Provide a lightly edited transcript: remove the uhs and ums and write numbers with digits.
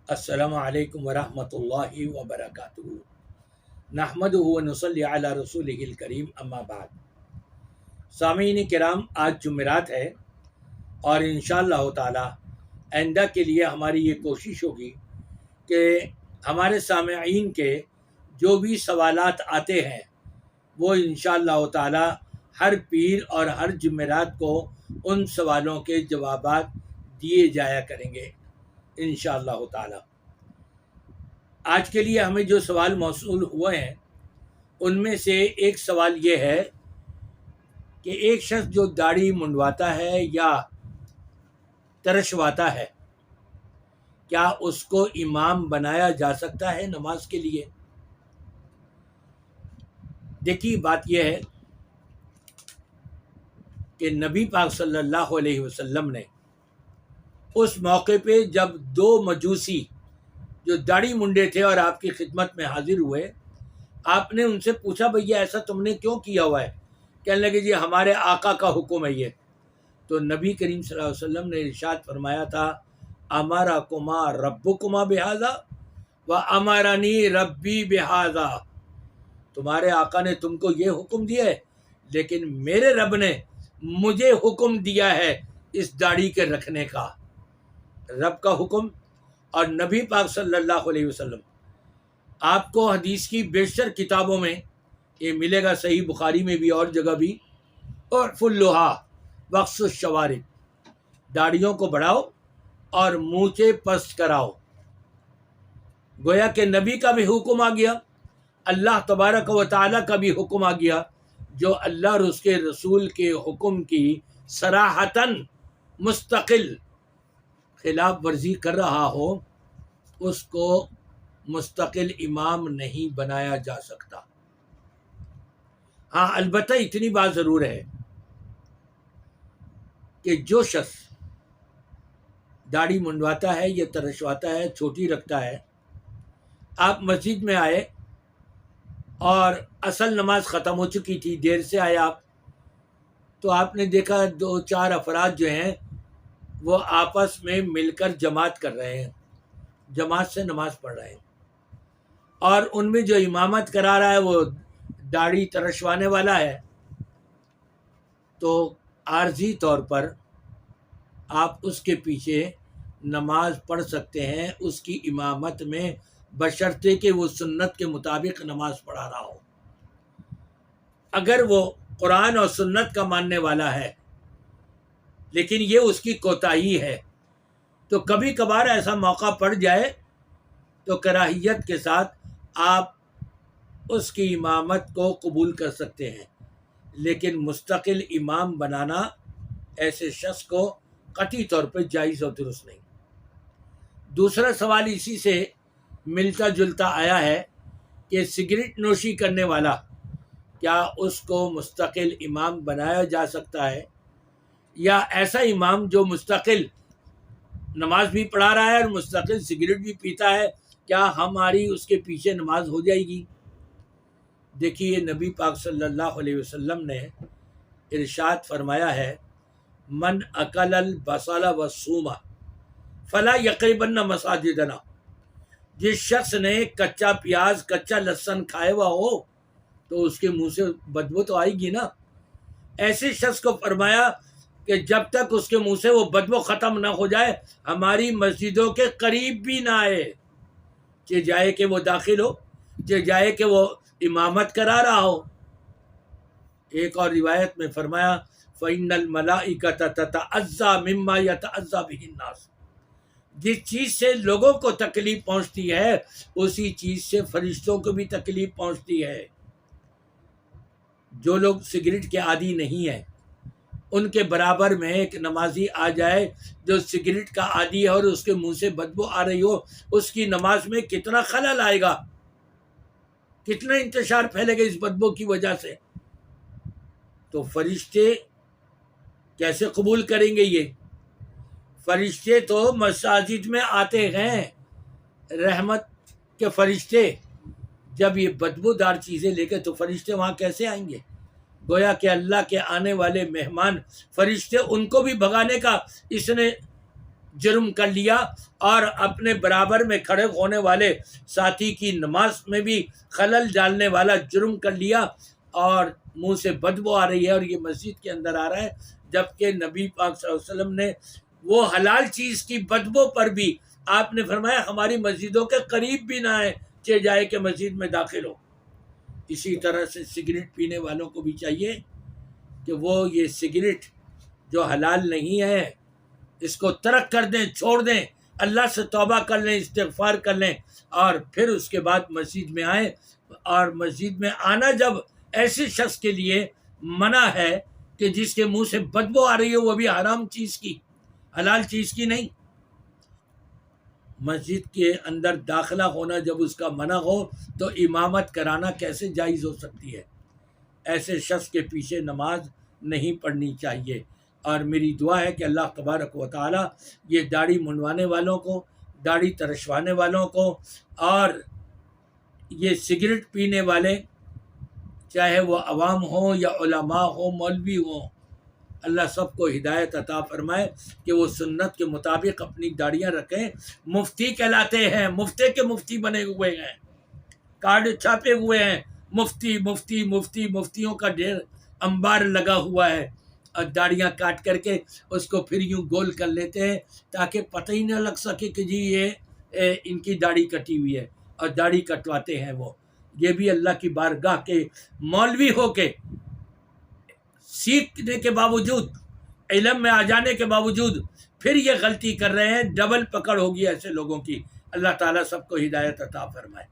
السلام علیکم ورحمۃ اللہ وبرکاتہ۔ نحمدہ و نصلی علی رسولہ الکریم، اما بعد۔ سامعین کرام، آج جمعرات ہے اور انشاءاللہ تعالی آئندہ کے لیے ہماری یہ کوشش ہوگی کہ ہمارے سامعین کے جو بھی سوالات آتے ہیں وہ انشاءاللہ تعالی ہر پیر اور ہر جمعرات کو ان سوالوں کے جوابات دیے جایا کریں گے انشاءاللہ تعالی۔ آج کے لیے ہمیں جو سوال موصول ہوئے ہیں ان میں سے ایک سوال یہ ہے کہ ایک شخص جو داڑھی منڈواتا ہے یا ترشواتا ہے، کیا اس کو امام بنایا جا سکتا ہے نماز کے لیے؟ دیکھیے، بات یہ ہے کہ نبی پاک صلی اللہ علیہ وسلم نے اس موقع پہ جب دو مجوسی جو داڑھی منڈے تھے اور آپ کی خدمت میں حاضر ہوئے، آپ نے ان سے پوچھا بھیا ایسا تم نے کیوں کیا ہوا ہے؟ کہنے لگے جی ہمارے آقا کا حکم ہے یہ۔ تو نبی کریم صلی اللہ علیہ وسلم نے ارشاد فرمایا تھا، امرکما ربکما بہذا و امرنی ربی بہذا، تمہارے آقا نے تم کو یہ حکم دیا ہے لیکن میرے رب نے مجھے حکم دیا ہے اس داڑھی کے رکھنے کا۔ رب کا حکم اور نبی پاک صلی اللہ علیہ وسلم، آپ کو حدیث کی بیشتر کتابوں میں یہ ملے گا، صحیح بخاری میں بھی اور جگہ بھی، اور فلھا وقص الشوارب، داڑھیوں کو بڑھاؤ اور مونچھیں پست کراؤ۔ گویا کہ نبی کا بھی حکم آ گیا، اللہ تبارک و تعالیٰ کا بھی حکم آ گیا۔ جو اللہ اور اس کے رسول کے حکم کی صراحتاً مستقل خلاف ورزی کر رہا ہو اس کو مستقل امام نہیں بنایا جا سکتا۔ ہاں، البتہ اتنی بات ضرور ہے کہ جو شخص داڑھی منڈواتا ہے یا ترشواتا ہے، چھوٹی رکھتا ہے، آپ مسجد میں آئے اور اصل نماز ختم ہو چکی تھی، دیر سے آئے آپ، تو آپ نے دیکھا دو چار افراد جو ہیں وہ آپس میں مل کر جماعت کر رہے ہیں، جماعت سے نماز پڑھ رہے ہیں، اور ان میں جو امامت کرا رہا ہے وہ داڑھی ترشوانے والا ہے، تو عارضی طور پر آپ اس کے پیچھے نماز پڑھ سکتے ہیں اس کی امامت میں، بشرطے کہ وہ سنت کے مطابق نماز پڑھا رہا ہو۔ اگر وہ قرآن اور سنت کا ماننے والا ہے لیکن یہ اس کی کوتاہی ہے، تو کبھی کبھار ایسا موقع پڑ جائے تو کراہیت کے ساتھ آپ اس کی امامت کو قبول کر سکتے ہیں، لیکن مستقل امام بنانا ایسے شخص کو قطعی طور پر جائز اور درست نہیں۔ دوسرا سوال اسی سے ملتا جلتا آیا ہے کہ سگریٹ نوشی کرنے والا، کیا اس کو مستقل امام بنایا جا سکتا ہے؟ یا ایسا امام جو مستقل نماز بھی پڑھا رہا ہے اور مستقل سگریٹ بھی پیتا ہے، کیا ہماری اس کے پیچھے نماز ہو جائے گی؟ دیکھیے، نبی پاک صلی اللہ علیہ وسلم نے ارشاد فرمایا ہے، من اکل البصل والثوم فلا یقربن مساجدنا، جس شخص نے کچا پیاز کچا لہسن کھائے ہوا ہو تو اس کے منہ سے بدبو تو آئے گی نا۔ ایسے شخص کو فرمایا کہ جب تک اس کے منہ سے وہ بدبو ختم نہ ہو جائے ہماری مسجدوں کے قریب بھی نہ آئے، چہ جائے کہ وہ داخل ہو، چہ جائے کہ وہ امامت کرا رہا ہو۔ ایک اور روایت میں فرمایا، فَإِنَّ الْمَلَائِكَةَ تَتَعَزَّى مِمَّا يَتَعَزَّى بِهِ النَّاسُ، جس چیز سے لوگوں کو تکلیف پہنچتی ہے اسی چیز سے فرشتوں کو بھی تکلیف پہنچتی ہے۔ جو لوگ سگریٹ کے عادی نہیں ہیں ان کے برابر میں ایک نمازی آ جائے جو سگریٹ کا عادی ہے اور اس کے منہ سے بدبو آ رہی ہو، اس کی نماز میں کتنا خلل آئے گا، کتنا انتشار پھیلے گا اس بدبو کی وجہ سے۔ تو فرشتے کیسے قبول کریں گے؟ یہ فرشتے تو مساجد میں آتے ہیں، رحمت کے فرشتے، جب یہ بدبودار چیزیں لے کے تو فرشتے وہاں کیسے آئیں گے؟ گویا کہ اللہ کے آنے والے مہمان فرشتے ان کو بھی بھگانے کا اس نے جرم کر لیا اور اپنے برابر میں کھڑے ہونے والے ساتھی کی نماز میں بھی خلل ڈالنے والا جرم کر لیا، اور منہ سے بدبو آ رہی ہے اور یہ مسجد کے اندر آ رہا ہے، جبکہ نبی پاک صلی اللہ علیہ وسلم نے وہ حلال چیز کی بدبو پر بھی آپ نے فرمایا ہماری مسجدوں کے قریب بھی نہ آئے چہ جائے کہ مسجد میں داخل ہو۔ اسی طرح سے سگریٹ پینے والوں کو بھی چاہیے کہ وہ یہ سگریٹ جو حلال نہیں ہے اس کو ترک کر دیں، چھوڑ دیں، اللہ سے توبہ کر لیں، استغفار کر لیں، اور پھر اس کے بعد مسجد میں آئیں۔ اور مسجد میں آنا جب ایسے شخص کے لیے منع ہے کہ جس کے منہ سے بدبو آ رہی ہے، وہ بھی حرام چیز کی، حلال چیز کی نہیں۔ مسجد کے اندر داخلہ ہونا جب اس کا منع ہو تو امامت کرانا کیسے جائز ہو سکتی ہے؟ ایسے شخص کے پیچھے نماز نہیں پڑھنی چاہیے۔ اور میری دعا ہے کہ اللہ تبارک و تعالی یہ داڑھی منڈوانے والوں کو، داڑھی ترشوانے والوں کو، اور یہ سگریٹ پینے والے، چاہے وہ عوام ہوں یا علماء ہوں، مولوی ہوں، اللہ سب کو ہدایت عطا فرمائے کہ وہ سنت کے مطابق اپنی داڑیاں رکھیں۔ مفتی کہلاتے ہیں، مفتی کے مفتی بنے ہوئے ہیں، کارڈ چھاپے ہوئے ہیں، مفتی مفتی مفتی، مفتیوں کا ڈھیر انبار لگا ہوا ہے، اور داڑیاں کاٹ کر کے اس کو پھر یوں گول کر لیتے ہیں تاکہ پتہ ہی نہ لگ سکے کہ جی یہ ان کی داڑھی کٹی ہوئی ہے، اور داڑھی کٹواتے ہیں وہ۔ یہ بھی اللہ کی بارگاہ کے مولوی ہو کے سیکھنے کے باوجود، علم میں آ جانے کے باوجود پھر یہ غلطی کر رہے ہیں، ڈبل پکڑ ہوگی ایسے لوگوں کی۔ اللہ تعالیٰ سب کو ہدایت عطا فرمائے۔